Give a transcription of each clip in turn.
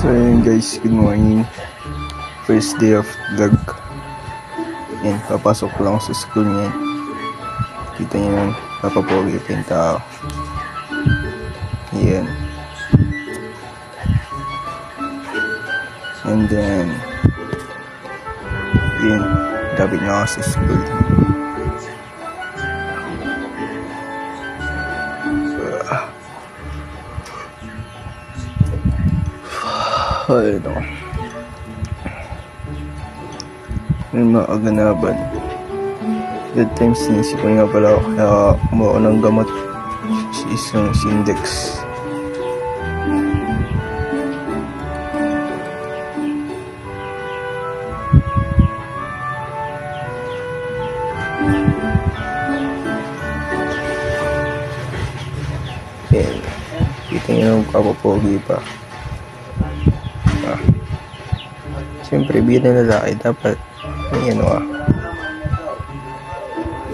So ayun guys, good morning. First day of vlog. Yan, papasok ko lang sa school niyan. Kita niyo yun, papapogi pa yung tao. Yan. And then, yun, lapit na ako sa school. Ano, may mga aganaban. That time sinisip ko nga pala ako kaya kumuha ko ng gamot, isang Sindex. Yan, kita nyo kapapogi pa. Siyempre, biyan na lalaki, dapat may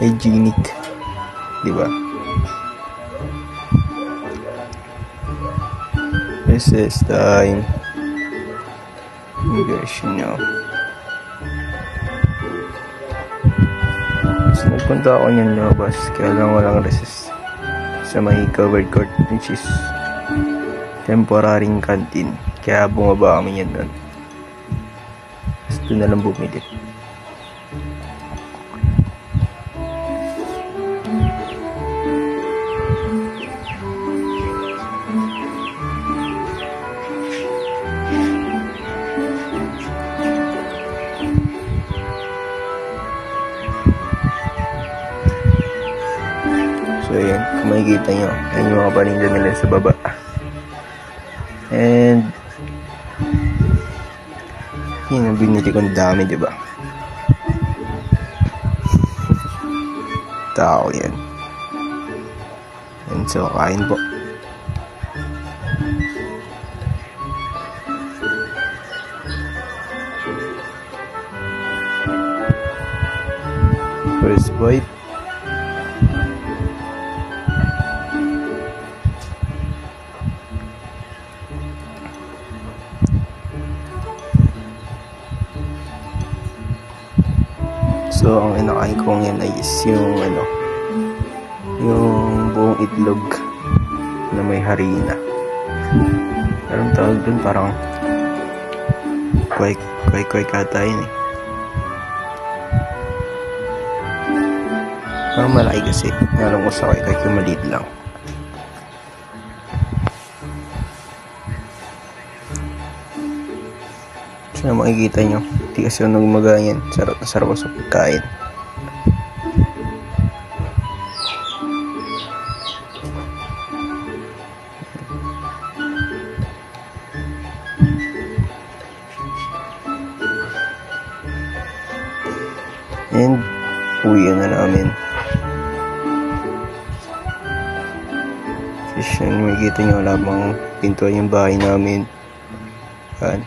hygienic, diba? Recess time. English, So, nagpunta ako niyan labas, kaya lang walang recess sa may covered court, which is temporary canteen. Kaya bumaba kami yan doon. Doon na lang bumili. So ayan, kung makikita nyo, ayan yung mga paninda nila sa baba. And yun ang binili kong dami, diba? Tao yan. And so, kain po. First bite. So, ang inakain ko ngayon ay yung yung buong itlog na may harina. Anong tawag dun? Parang kway kata yun eh. Parang malaki kasi. Alam ko sa kway yung maliit lang. So, makikita nyo. Hindi kasi ako nagmaganyan. Sarap na sarap sa pagkain. And uwi na namin. Kasi yun, makikita nyo lamang pintuan yung bahay namin. Yan.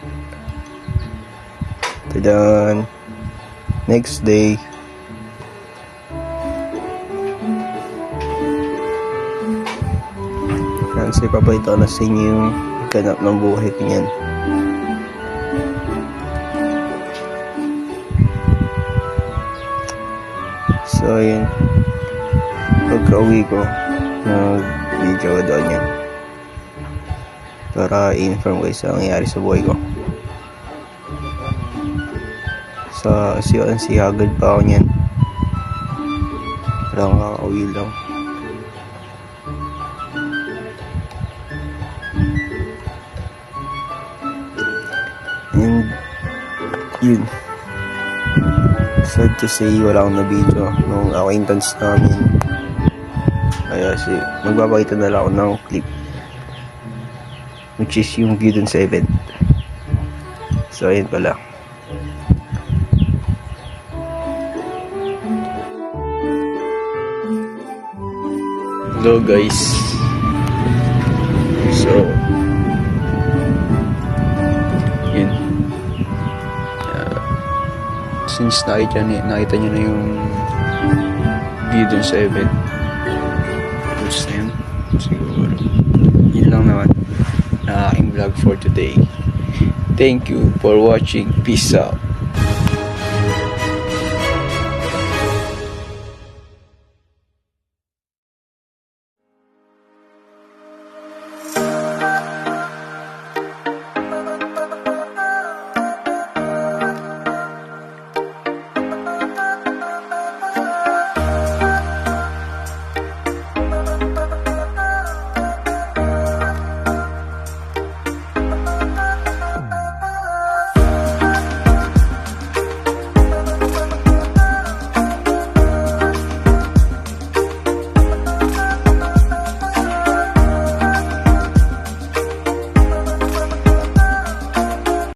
Then, next day, kasi papalito na sa inyo yung ganap ng buhay ko niyan. So, yun. Pagka-uwi ko, nag-video doon yan. Para i-inform ko sa nangyari sa buhay ko. Sa CNC agad pa ako niyan. Parang kakauwi lang. And yun, sad to say wala akong na-video nung acquaintance namin. Kaya magpapakita na lang ako ng clip, which is yung view dun sa event. So ayun pala. Hello guys. So yun, since nakita nyo na yung view dun sa event, tapos na yun siguro, yun lang naman na aking vlog for today. Thank you for watching. Peace out.